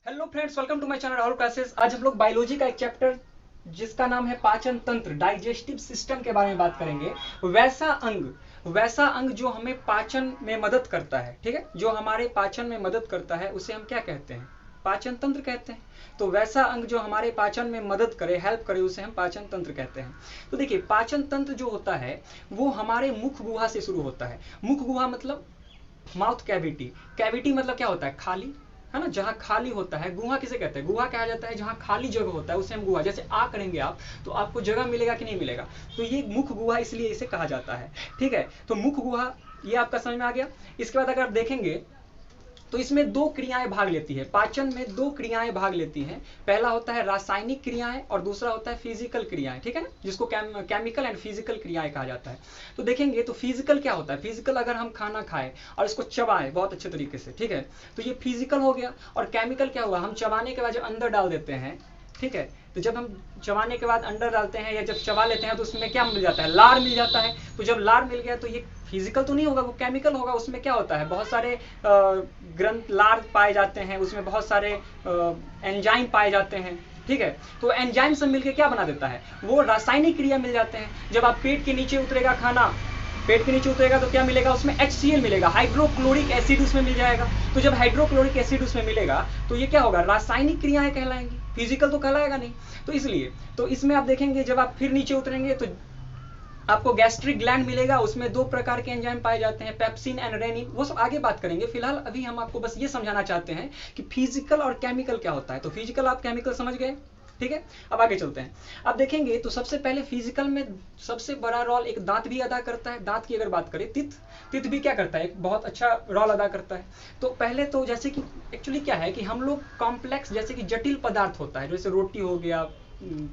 Hello friends, welcome to my channel Rahul classes. आज हम लोग बायोलॉजी का एक चैप्टर जिसका नाम है पाचन तंत्र, डाइजेस्टिव सिस्टम के बारे में बात करेंगे। वैसा अंग जो हमें पाचन में मदद करता है, ठीक है, जो हमारे पाचन में मदद करता है उसे हम क्या कहते हैं? पाचन तंत्र कहते हैं। तो वैसा अंग जो हमारे पाचन में मदद करे, हेल्प करे, उसे हम पाचन तंत्र कहते हैं। तो देखिए, पाचन तंत्र जो होता है वो हमारे मुख गुहा से शुरू होता है। मुख गुहा मतलब माउथ कैविटी। कैविटी मतलब क्या होता है? खाली, है ना। जहां खाली होता है, गुहा किसे कहते हैं? गुहा कहा जाता है जहां खाली जगह होता है उसे हम गुहा। जैसे आ करेंगे आप तो आपको जगह मिलेगा कि नहीं मिलेगा, तो ये मुख गुहा इसलिए इसे कहा जाता है, ठीक है। तो मुख गुहा ये आपका समझ में आ गया। इसके बाद अगर आप देखेंगे तो इसमें दो क्रियाएं भाग लेती है, पाचन में दो क्रियाएं भाग लेती हैं। पहला होता है रासायनिक क्रियाएं और दूसरा होता है फिजिकल क्रियाएं, ठीक है ना, जिसको केमिकल एंड फिजिकल क्रियाएं कहा जाता है। तो देखेंगे तो फिजिकल क्या होता है? फिजिकल अगर हम खाना खाएं और इसको चबाएं बहुत अच्छे तरीके से, ठीक है, तो ये फिजिकल हो गया। और केमिकल क्या हुआ? हम चबाने के बाद जब अंदर डाल देते हैं, ठीक है, तो जब हम चबाने के बाद अंडर डालते हैं या जब चबा लेते हैं तो उसमें क्या मिल जाता है? लार मिल जाता है। तो जब लार मिल गया तो ये फिजिकल तो नहीं होगा, वो केमिकल होगा। उसमें क्या होता है? बहुत सारे ग्रंथ लार पाए जाते हैं, उसमें बहुत सारे एंजाइम पाए जाते हैं, ठीक है। तो एंजाइम सब मिलकर क्या बना देता है? वो रासायनिक क्रिया मिल जाते हैं। जब आप पेट के नीचे उतरेगा खाना, पेट के नीचे उतरेगा तो क्या मिलेगा? उसमें HCl मिलेगा, हाइड्रोक्लोरिक एसिड उसमें मिल जाएगा। तो जब हाइड्रोक्लोरिक एसिड उसमें मिलेगा तो ये क्या होगा? रासायनिक क्रियाएं कहलाएंगी, फिजिकल तो कहलाएगा नहीं। तो इसलिए तो इसमें आप देखेंगे जब आप फिर नीचे उतरेंगे तो आपको गैस्ट्रिक ग्लैंड मिलेगा, उसमें दो प्रकार के एंजाइम पाए जाते हैं, पेप्सिन एंड रेनिन। वो सब आगे बात करेंगे। फिलहाल अभी हम आपको बस ये समझाना चाहते हैं कि फिजिकल और केमिकल क्या होता है। तो फिजिकल आप केमिकल समझ गए, ठीक है। अब आगे चलते हैं। अब देखेंगे तो सबसे पहले फिजिकल में सबसे बड़ा रोल एक दांत भी अदा करता है। दांत की अगर बात करें, तित भी क्या करता है? एक बहुत अच्छा रोल अदा करता है। तो पहले तो जैसे कि एक्चुअली क्या है कि हम लोग कॉम्प्लेक्स, जैसे कि जटिल पदार्थ होता है, जैसे रोटी हो गया,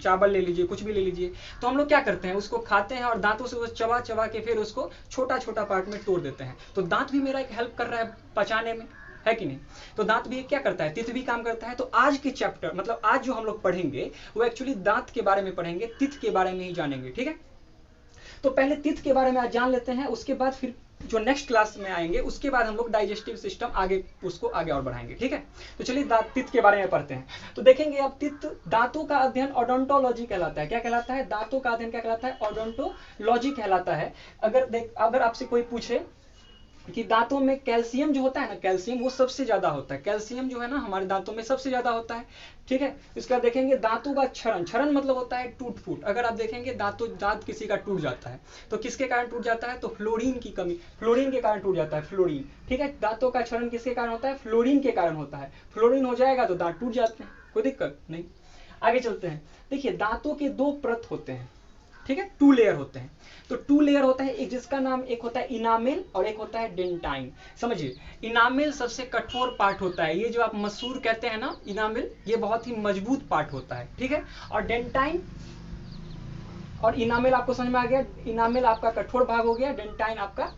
चावल ले लीजिए, कुछ भी ले लीजिए, तो हम लोग क्या करते हैं? उसको खाते हैं और दांतों से चबा चबा के फिर उसको छोटा छोटा पार्ट में तोड़ देते हैं। तो दांत भी मेरा एक हेल्प कर रहा है पचाने में, है कि नहीं? तो दांत भी क्या करता है? तित भी काम करता है। तो आज के चैप्टर मतलब आज जो हम लोग पढ़ेंगे वो एक्चुअली दांत के बारे में पढ़ेंगे, तित के बारे में ही जानेंगे, ठीक है। तो पहले तित के बारे में आज जान लेते हैं, उसके बाद फिर जो नेक्स्ट क्लास में आएंगे उसके बाद हम लोग डाइजेस्टिव सिस्टम आगे उसको आगे और बढ़ाएंगे, ठीक है। तो चलिए तित के बारे में पढ़ते हैं। तो देखेंगे अब तित दांतों का अध्ययन ओडोंटोलॉजी कहलाता है। क्या कहलाता है? दांतों का अध्ययन क्या कहलाता है? ओडोंटोलॉजी कहलाता है। अगर आपसे कोई पूछे कि दांतों में कैल्शियम जो होता है ना, कैल्शियम वो सबसे ज्यादा होता है। कैल्शियम जो है ना हमारे दांतों में सबसे ज्यादा होता है, ठीक है। इसके बाद देखेंगे दांतों का क्षरण। क्षरण मतलब होता है टूट फूट। अगर आप देखेंगे दांत किसी का टूट जाता है तो किसके कारण टूट जाता है? तो फ्लोरीन की कमी, फ्लोरीन के कारण टूट जाता है, फ्लोरीन, ठीक है। दांतों का क्षरण किसके कारण होता है? फ्लोरीन के कारण होता है। फ्लोरीन हो जाएगा तो दांत टूट जाते हैं, कोई दिक्कत नहीं। आगे चलते हैं। देखिए, दांतों के दो परत होते हैं, ठीक है, 2 लेयर होते हैं। तो 2 लेयर होता है, एक जिसका नाम एक होता है इनामेल और एक होता है डेंटाइन। समझिए, इनामेल सबसे कठोर पार्ट होता है। ये जो आप मसूर कहते हैं ना, इनामेल, ये बहुत ही मजबूत पार्ट होता है, ठीक है। और डेंटाइन और इनामेल आपको समझ में आ गया। इनामेल आपका कठोर भाग हो गया, डेंटाइन आपका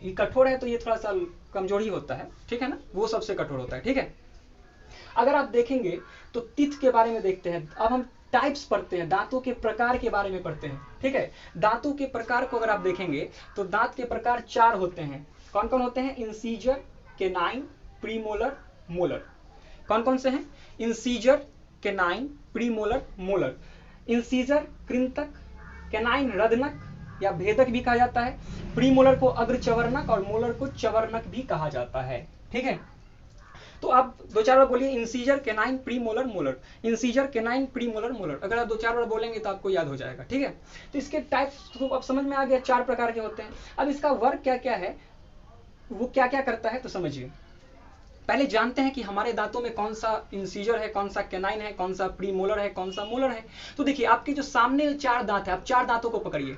ये कठोर है तो ये थोड़ा सा कमजोरी होता है, ठीक है ना, वो सबसे कठोर होता है, ठीक है। अगर आप देखेंगे तो तित के बारे में देखते हैं। अब हम टाइप्स पढ़ते हैं, दांतों के प्रकार के बारे में पढ़ते हैं, ठीक है। दांतों के प्रकार को अगर आप देखेंगे तो दांत के प्रकार 4 होते हैं। कौन कौन होते हैं? Incisor, canine, premolar, molar. कौन कौन से हैं? Incisor, canine, premolar, molar. Incisor कृंतक, केनाइन रदनक या भेदक भी कहा जाता है, प्रीमोलर को अग्रचवर्णक और मोलर को चवर्णक भी कहा जाता है, ठीक है। तो आप दो चार बार बोलिए incisor, canine, premolar, molar. Incisor, canine, premolar, molar. अगर आप दो चार बार बोलेंगे तो आपको याद हो जाएगा, ठीक है। तो इसके टाइप्स तो अब समझ में आ गया, 4 प्रकार के होते हैं। अब इसका वर्क क्या क्या है, वो क्या क्या करता है, तो समझिए। पहले जानते हैं कि हमारे दांतों में कौन सा इंसीजर है, कौन सा केनाइन है, कौन सा प्रीमोलर है, कौन सा मोलर है। तो देखिए, आपके जो सामने 4 दांत है, आप 4 दांतों को पकड़िए,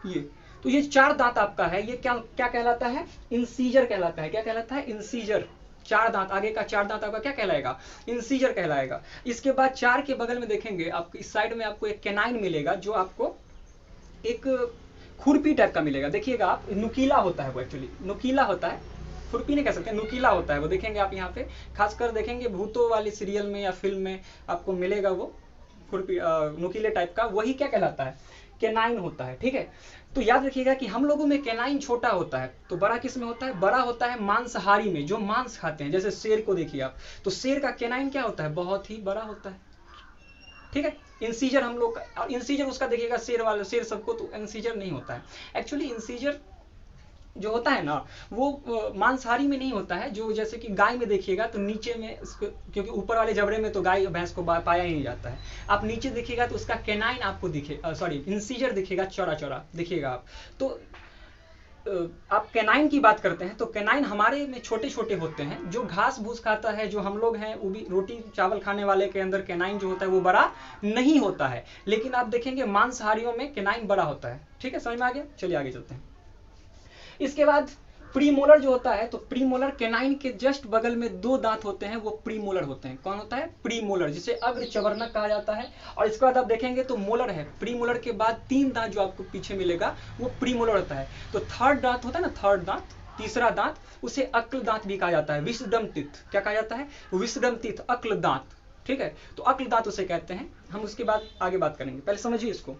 ये तो ये 4 दांत आपका है, ये क्या क्या कहलाता है? इंसीजर कहलाता है। क्या कहलाता है? इंसीजर। 4 दांत, आगे का 4 दांत आपका क्या कहलाएगा? इंसीजर कहलाएगा। इसके बाद 4 के बगल में देखेंगे आप इस साइड में आपको एक केनाइन मिलेगा, जो आपको एक खुरपी टाइप का मिलेगा। देखिएगा आप, नुकीला होता है वो, एक्चुअली नुकीला होता है, खुरपी नहीं कह सकते, नुकीला होता है वो। देखेंगे आप यहाँ पे, खासकर देखेंगे भूतों वाली सीरियल में या फिल्म में आपको मिलेगा वो खुरपी नुकीले टाइप का, वही क्या कहलाता है? केनाइन होता है, ठीक है। तो याद रखिएगा कि हम लोगों में कैनाइन छोटा होता है, तो बड़ा किस में होता है? बड़ा होता है मांसाहारी में, जो मांस खाते हैं। जैसे शेर को देखिए आप, तो शेर का कैनाइन क्या होता है? बहुत ही बड़ा होता है, ठीक है। इंसीजर हम लोग, और इंसीजर उसका देखिएगा शेर वाले, शेर सबको तो इंसीजर नहीं होता है। एक्चुअली इंसीजर जो होता है ना, वो मांसाहारी में नहीं होता है। जो जैसे कि गाय में देखिएगा तो नीचे में, क्योंकि ऊपर वाले जबड़े में तो गाय भैंस को पाया ही नहीं जाता है। आप नीचे देखिएगा तो उसका कैनाइन आपको दिखे, सॉरी इंसीजर दिखेगा, चौड़ा चौड़ा दिखेगा आप। तो आप कैनाइन की बात करते हैं, तो कैनाइन हमारे में छोटे छोटे होते हैं। जो घास भूस खाता है, जो हम लोग हैं, वो भी रोटी चावल खाने वाले के अंदर कैनाइन जो होता है वो बड़ा नहीं होता है। लेकिन आप देखेंगे मांसाहारियों में कैनाइन बड़ा होता है, ठीक है। समझ में आ गया? चलिए आगे चलते हैं। इसके बाद प्रीमोलर जो होता है, तो प्रीमोलर कैनाइन के जस्ट बगल में 2 दांत होते हैं, वो प्रीमोलर होते हैं। कौन होता है? प्रीमोलर, जिसे अग्र चवर्णक कहा जाता है। और इसके बाद आप देखेंगे तो मोलर है। प्रीमोलर के बाद 3 दांत जो आपको पीछे मिलेगा वो प्रीमोलर होता है। तो थर्ड दांत होता है ना, थर्ड दांत, तीसरा दांत, उसे अक्ल दांत भी कहा जाता है। विस्डम टीथ, क्या कहा जाता है? विस्डम टीथ, अक्ल दांत, ठीक है। तो अक्ल दांत उसे कहते हैं। हम उसके बाद आगे बात करेंगे, पहले समझिए इसको।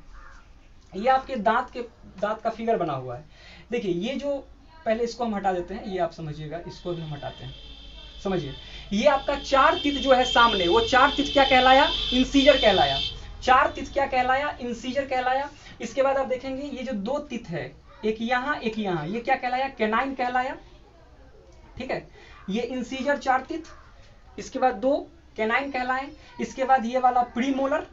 ये आपके दांत का फिगर बना हुआ है। देखिए ये जो, पहले इसको हम हटा देते हैं, ये आप समझिएगा, इसको भी हम हटाते हैं। समझिए, ये आपका 4 तिथ जो है सामने, वो 4 तिथ क्या कहलाया? इंसीजर कहलाया। 4 तिथ क्या कहलाया? इंसीजर कहलाया। इसके बाद आप देखेंगे ये जो 2 तिथ है, एक यहाँ एक यहाँ, ये क्या कहलाया? कैनाइन कहलाया, ठीक है। ये इंसीजर 4 तिथ, इसके बाद 2 कैनाइन कहलाए। इसके बाद ये वाला प्रीमोलर,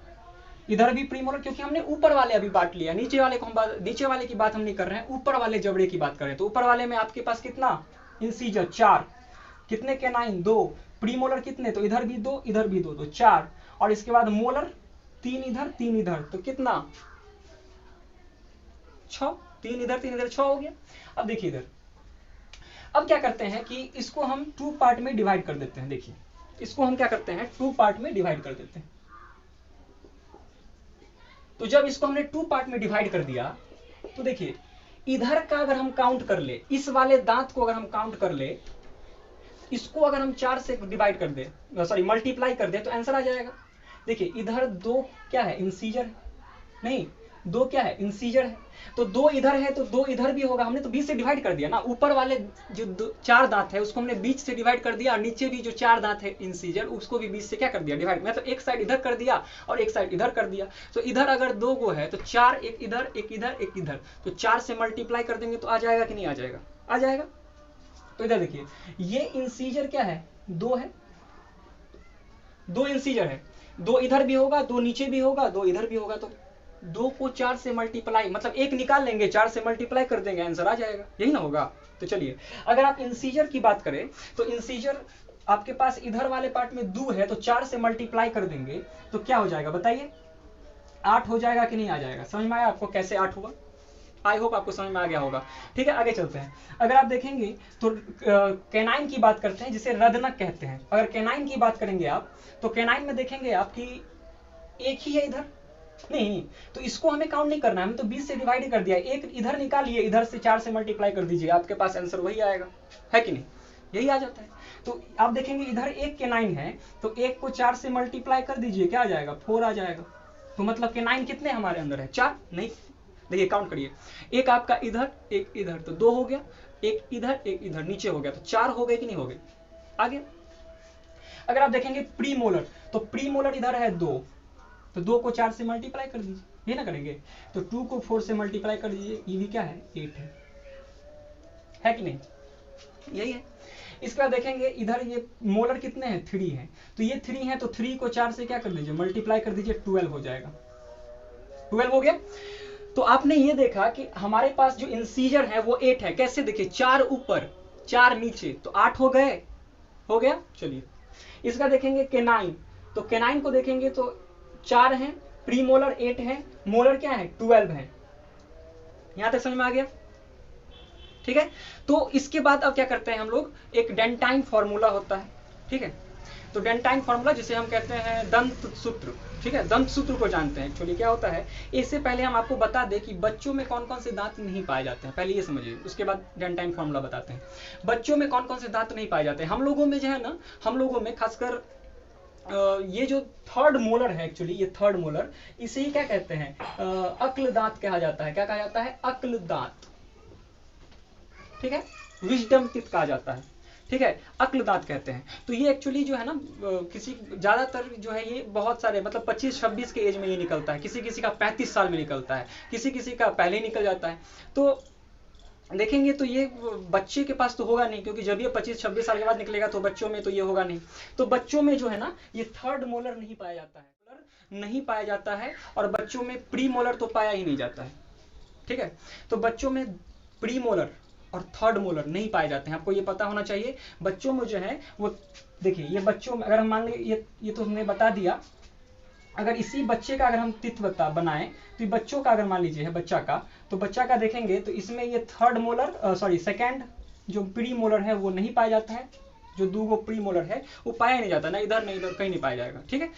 इधर भी प्रीमोलर, क्योंकि हमने ऊपर वाले अभी बांट लिया, नीचे वाले को हम नीचे वाले की बात हम नहीं कर रहे हैं, ऊपर वाले जबड़े की बात कर रहे हैं। तो ऊपर वाले में आपके पास कितना? इंसीजर 4, कितने कैनाइन? 2, प्रीमोलर कितने? तो इधर भी 2, इधर भी 2, तो 4। और इसके बाद मोलर 3 इधर 3 इधर, तो कितना? 6, 3 इधर 3 इधर, 6 हो गया। अब देखिए इधर, अब क्या करते हैं कि इसको हम 2 पार्ट में डिवाइड कर देते हैं। देखिए इसको हम क्या करते हैं? 2 पार्ट में डिवाइड कर देते हैं। तो जब इसको हमने 2 पार्ट में डिवाइड कर दिया, तो देखिए इधर का अगर हम काउंट कर ले, इस वाले दांत को अगर हम काउंट कर ले, इसको अगर हम 4 से डिवाइड कर दे, सॉरी मल्टीप्लाई कर दे, तो आंसर आ जाएगा। देखिए इधर 2 क्या है? इंसीजर है, नहीं 2 क्या है? इंसीजर है। तो 2 इधर है तो 2 इधर भी होगा। हमने तो 20 से डिवाइड कर दिया ना। ऊपर वाले जो 4 दांत है उसको हमने 20 से डिवाइड कर दिया, और नीचे भी जो 4 दांत है इंसीजर, उसको भी 20 से क्या कर दिया? डिवाइड। मतलब एक साइड इधर कर दिया और एक साइड इधर कर दिया। तो इधर अगर 2 गो है तो 4, एक इधर एक इधर एक इधर, तो 4 से मल्टीप्लाई कर देंगे तो आ जाएगा कि नहीं आ जाएगा? आ जाएगा। तो इधर देखिए ये इंसीजर क्या है? 2 है, 2 इंसीजर है, 2 इधर भी होगा, 2 नीचे भी होगा, 2 इधर भी होगा। तो 2 को 4 से मल्टीप्लाई, मतलब एक निकाल लेंगे, 4 से मल्टीप्लाई कर देंगे, आंसर आ जाएगा। यही ना होगा? तो चलिए अगर आप इंसीजर की बात करें, तो इंसीजर आपके पास इधर वाले पार्ट में 2 है, तो 4 से मल्टीप्लाई कर देंगे तो क्या हो जाएगा बताइए? 8 हो जाएगा कि नहीं आ जाएगा? समझ में आया आपको कैसे 8 हुआ? आई होप आपको समझ में आ गया होगा। ठीक है, आगे चलते हैं। अगर आप देखेंगे तो कैनाइन की बात करते हैं, जिसे रदनक कहते हैं। अगर कैनाइन की बात करेंगे आप, तो कैनाइन में देखेंगे आप कि एक ही है इधर, नहीं तो इसको हमें काउंट नहीं करना है, हम तो 20 से डिवाइड कर दिया। एक इधर निकालिए, इधर से 4 से मल्टीप्लाई कर दीजिए, आपके पास आंसर वही आएगा, है कि नहीं? यही आ जाता है। तो आप देखेंगे इधर एक कैनाइन है, तो एक को 4 से मल्टीप्लाई कर दीजिए, क्या आ जाएगा? 4 आ जाएगा। तो मतलब कैनाइन कितने हमारे अंदर है? 4 नहीं, देखिए काउंट करिए, एक आपका इधर एक इधर, तो 2 हो गया, एक इधर एक इधर, नीचे हो गया, तो 4 हो गए कि नहीं हो गए? आगे अगर आप देखेंगे प्रीमोलर, तो प्रीमोलर इधर है 2, तो 2 को 4 से मल्टीप्लाई कर दीजिए, ये ना करेंगे? तो 2 को 4 से मल्टीप्लाई कर दीजिए, ये भी क्या है? 8 है कि नहीं? यही है। इसके बाद देखेंगे इधर ये मोलर कितने हैं? 3 है, तो ये 3 है, तो 3 को 4 से क्या कर दीजिए? मल्टीप्लाई कर दीजिए, 12 हो जाएगा। 12 हो गया। तो आपने ये देखा कि हमारे पास जो इंसीजर है वो 8 है। कैसे? देखिए 4 ऊपर 4 नीचे, तो 8 हो गए, हो गया। चलिए इसका देखेंगे कैनाइन, तो कैनाइन को देखेंगे तो 4 है, प्रीमोलर 8 है, मोलर क्या है? 12 है। यहां तक समझ में आ गया? ठीक है। तो इसके बाद अब क्या करते हैं हम लोग, एक डेंटाइन फॉर्मूला होता है, ठीक है। तो डेंटाइन फॉर्मूला जिसे हम कहते हैं दंत सूत्र, ठीक है, दंत सूत्र को जानते हैं। एक्चुअली क्या होता है, इससे पहले हम आपको बता दें कि बच्चों में कौन कौन से दांत नहीं पाए जाते हैं, पहले ये समझिए, उसके बाद डेंटाइन फॉर्मूला बताते हैं। बच्चों में कौन कौन से दांत नहीं पाए जाते हैं? हम लोगों में जो है ना, हम लोगों में खासकर ये जो थर्ड मोलर है, एक्चुअली ये थर्ड मोलर, इसे ही क्या कहते हैं, अक्ल दांत कहा जाता है। क्या कहा जाता है? अक्ल दांत। ठीक है, विजडम टीथ कहा जाता है। ठीक है, अक्ल दांत कहते हैं। तो ये एक्चुअली जो है ना, किसी ज्यादातर जो है ये बहुत सारे मतलब 25-26 के एज में ये निकलता है, किसी किसी का 35 साल में निकलता है, किसी किसी का पहले ही निकल जाता है। तो देखेंगे तो ये बच्चे के पास तो होगा नहीं, क्योंकि जब ये 25-26 साल के बाद निकलेगा तो बच्चों में तो ये होगा नहीं। तो बच्चों में जो है ना, ये थर्ड मोलर नहीं पाया जाता है, नहीं पाया जाता है। और बच्चों में प्री मोलर तो पाया ही नहीं जाता है। ठीक है, तो बच्चों में प्री मोलर और थर्ड मोलर नहीं पाए जाते हैं, आपको ये पता होना चाहिए। बच्चों में जो है वो, देखिए ये बच्चों में अगर हम मान लीजिए, ये तो हमने बता दिया, अगर इसी बच्चे का अगर हम टिथ बनाएं, तो बच्चों का अगर मान लीजिए है बच्चा का, तो बच्चा का देखेंगे तो इसमें ये थर्ड मोलर सेकंड जो प्री मोलर है वो नहीं पाया जाता है। जो दो प्री मोलर है वो पाया नहीं जाता, ना इधर ना इधर, कहीं नहीं पाया जाएगा। ठीक है,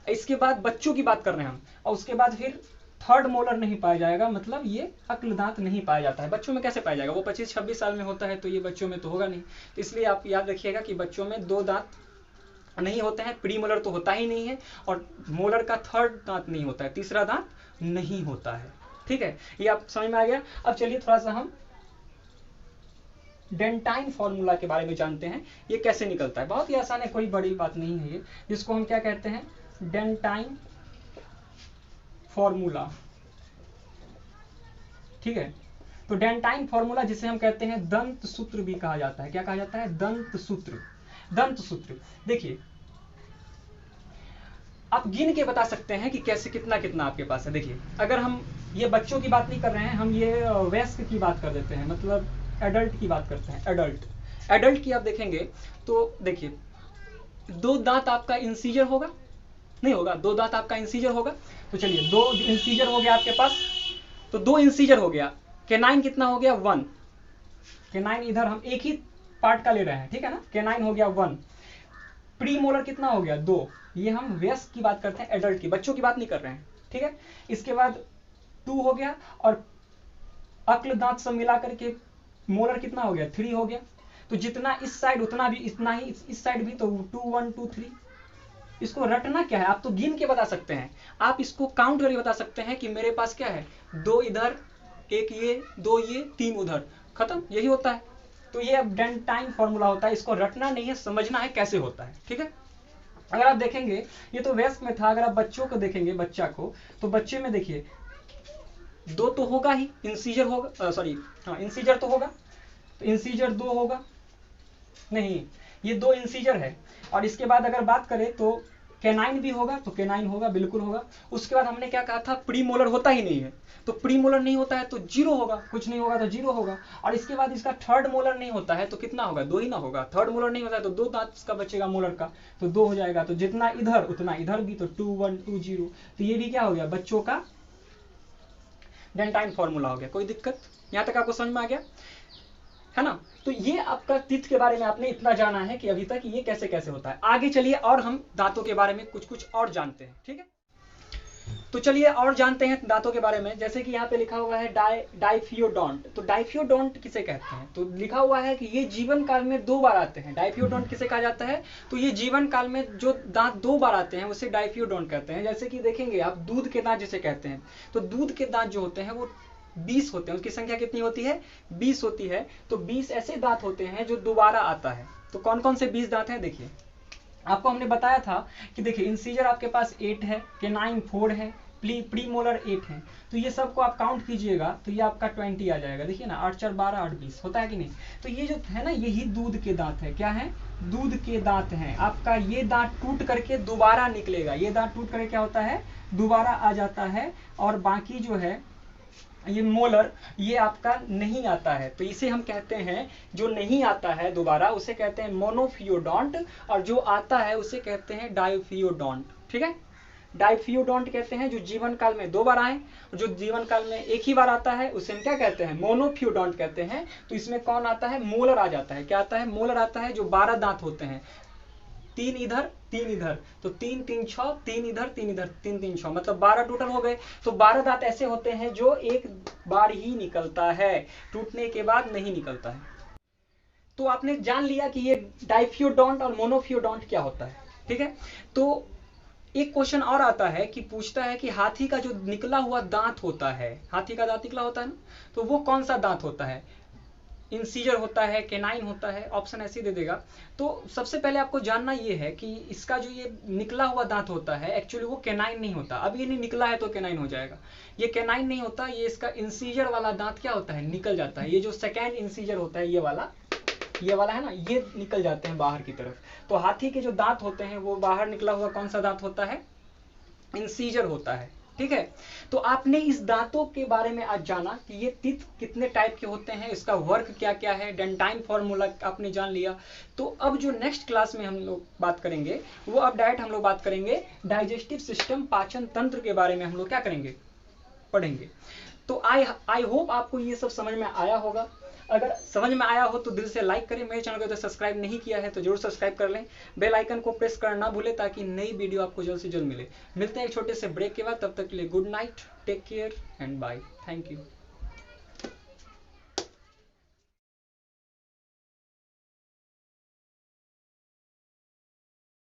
इसके बाद बच्चों की बात कर रहे हैं हम, और उसके बाद फिर थर्ड मोलर नहीं पाया जाएगा, मतलब ये अक्ल दांत नहीं पाया जाता है। बच्चों में कैसे पाया जाएगा? वो 25-26 साल में होता है, तो ये बच्चों में तो होगा नहीं। तो इसलिए आप याद रखिएगा कि बच्चों में 2 दांत नहीं होते हैं, प्री मोलर तो होता ही नहीं है, और मोलर का थर्ड दांत नहीं होता है, तीसरा दांत नहीं होता है। ठीक है, ये आप समझ में आ गया। अब चलिए थोड़ा सा हम डेंटाइन फॉर्मूला के बारे में जानते हैं, ये कैसे निकलता है। बहुत ही आसान है, कोई बड़ी बात नहीं है ये, जिसको हम क्या कहते हैं, डेंटाइन फॉर्मूला। ठीक है, तो डेंटाइन फॉर्मूला जिसे हम कहते हैं दंत सूत्र भी कहा जाता है। क्या कहा जाता है? दंत सूत्र। दंत सूत्र, देखिए आप गिन के बता सकते हैं कि कैसे कितना कितना आपके पास है। देखिए, अगर हम ये बच्चों की बात नहीं कर रहे हैं, हम ये वयस्क की बात कर देते हैं, मतलब एडल्ट की बात करते हैं। एडल्ट की आप देखेंगे तो देखिए, 2 दांत आपका इंसीजर होगा, नहीं होगा, 2 दांत आपका इंसीजर होगा। तो चलिए 2 इंसीजर हो गया आपके पास, तो 2 इंसीजर हो गया। केनाइन कितना हो गया? 1। केनाइन इधर हम एक ही पार्ट का ले रहे हैं, ठीक है ना, केनाइन हो गया 1। प्री मोलर कितना हो गया? 2। ये हम वयस्क की बात करते हैं, एडल्ट की, बच्चों की बात नहीं कर रहे हैं। ठीक है, इसके बाद 2 हो गया, और अक्ल दांत सब मिला करके मोलर कितना हो गया? 3 हो गया। तो जितना इस साइड उतना भी, इतना ही इस साइड भी, तो 2 1 2 3। इसको रटना क्या है, आप तो गिन के बता सकते हैं, आप इसको काउंट करके बता सकते हैं कि मेरे पास क्या है, 2 इधर, 1 ये, 2 ये, 3 उधर, खत्म, यही होता है। तो ये अब डेंटाइन फॉर्मूला होता है, इसको रटना नहीं है, समझना है कैसे होता है। ठीक है, अगर आप देखेंगे ये तो वयस्क में था, अगर आप बच्चों को देखेंगे, बच्चा को, तो बच्चे में देखिए 2 तो होगा ही, इंसीजर होगा, सॉरी हाँ इंसीजर तो होगा, तो इंसीजर 2 होगा, नहीं ये 2 इंसीजर है। और इसके बाद अगर बात करें तो केनाइन भी होगा, तो केनाइन होगा, बिल्कुल होगा। उसके बाद हमने क्या कहा था, प्री मोलर होता ही नहीं है, तो प्री मोलर नहीं होता है तो 0 होगा, कुछ नहीं होगा तो 0 होगा। और इसके बाद इसका थर्ड मोलर नहीं होता है तो कितना होगा? 2 ही ना होगा। थर्ड मोलर नहीं होता है तो 2 दांत इसका बचेगा मोलर का, तो 2 हो जाएगा। तो जितना इधर उतना इधर भी, तो 2 1 2 0। तो ये भी क्या हो गया? बच्चों का डेंटाइन फॉर्मूला हो गया। कोई दिक्कत यहां तक आपको समझ में आ गया है ना? तो ये आपका टीथ के बारे में आपने इतना जाना है कि अभी तक ये कैसे कैसे होता है। आगे चलिए और हम दांतों के बारे में कुछ कुछ और जानते हैं। ठीक है, तो चलिए और जानते हैं दांतों के बारे में। जैसे कि यहाँ पे लिखा हुआ है डाइफियोडोंट। तो डाइफियोडोंट किसे कहते हैं? तो लिखा हुआ है कि ये जीवन काल में 2 बार आते हैं। डाइफियोडोंट किसे कहा जाता है? तो ये जीवन काल में जो दांत 2 बार आते हैं उसे डाइफियोडोंट कहते हैं। जैसे कि देखेंगे आप, दूध के दांत जिसे कहते हैं, तो दूध के दांत जो होते हैं वो 20 होते हैं। उसकी संख्या कितनी होती है? 20 होती है। तो 20 ऐसे दांत होते हैं जो दोबारा आता है। तो कौन कौन से 20 दांत हैं? देखिए, आपको हमने बताया था कि देखिए इंसीजर आपके पास 8 है, केनाइन 4 है, प्री मोलर 8 है। तो ये सबको आप काउंट कीजिएगा तो ये आपका 20 आ जाएगा। देखिए ना, 8 4 12 8 20 होता है कि नहीं? तो ये जो है ना, यही दूध के दांत है। क्या है? दूध के दांत हैं। आपका ये दांत टूट करके दोबारा निकलेगा। ये दांत टूट करके क्या होता है? दोबारा आ जाता है। और बाकी जो है ये मोलर, ये आपका नहीं आता है। तो इसे हम कहते हैं, जो नहीं आता है दोबारा उसे कहते हैं मोनोफियोडोंट, और जो आता है उसे कहते हैं डाइफियोडोंट। ठीक है, डाइफियोडोंट कहते हैं जो जीवन काल में 2 बार आए, और जो जीवन काल में एक ही बार आता है उसे हम क्या कहते हैं? मोनोफियोडोंट कहते हैं। तो इसमें कौन आता है? मोलर आ जाता है। क्या आता है? मोलर आता है, जो 12 दांत होते हैं, 3 इधर 3 इधर, तो 3 3 6, 3 इधर 3 इधर, 3 3 6, मतलब 12 टोटल हो गए। तो 12 दांत ऐसे होते हैं जो एक बार ही निकलता है, टूटने के बाद नहीं निकलता है। तो आपने जान लिया कि ये डाइफियोडोंट और मोनोफियोडोंट क्या होता है। ठीक है। तो एक क्वेश्चन और आता है कि पूछता है कि हाथी का जो निकला हुआ दांत होता है, हाथी का दांत निकला होता है ना, तो वो कौन सा दांत होता है? इंसीजर होता है, केनाइन होता है, ऑप्शन ऐसे दे देगा। तो सबसे पहले आपको जानना ये है कि इसका जो ये निकला हुआ दांत होता है एक्चुअली वो केनाइन नहीं होता। अब ये नहीं निकला है तो केनाइन हो जाएगा, ये केनाइन नहीं होता, ये इसका इंसीजर वाला दांत क्या होता है, निकल जाता है। ये जो सेकेंड इंसीजर होता है, ये वाला है ना, ये निकल जाते हैं बाहर की तरफ। तो हाथी के जो दांत होते हैं वो बाहर निकला हुआ कौन सा दांत होता है? इंसीजर होता है, ठीक है। तो आपने इस दांतों के बारे में आज जाना कि ये टीथ कितने टाइप के होते हैं, इसका वर्क क्या क्या है, डेंटाइन फॉर्मूला आपने जान लिया। तो अब जो नेक्स्ट क्लास में हम लोग बात करेंगे वो अब डायरेक्ट हम लोग बात करेंगे डाइजेस्टिव सिस्टम, पाचन तंत्र के बारे में हम लोग क्या करेंगे, पढ़ेंगे। तो आई होप आपको ये सब समझ में आया होगा। अगर समझ में आया हो तो दिल से लाइक करें, मेरे चैनल को तो सब्सक्राइब नहीं किया है तो जरूर सब्सक्राइब कर लें, बेल आइकन को प्रेस करना ना भूलें ताकि नई वीडियो आपको जल्द से जल्द मिले। मिलते हैं एक छोटे से ब्रेक के बाद, तब तक के लिए good night, take care and bye, thank you.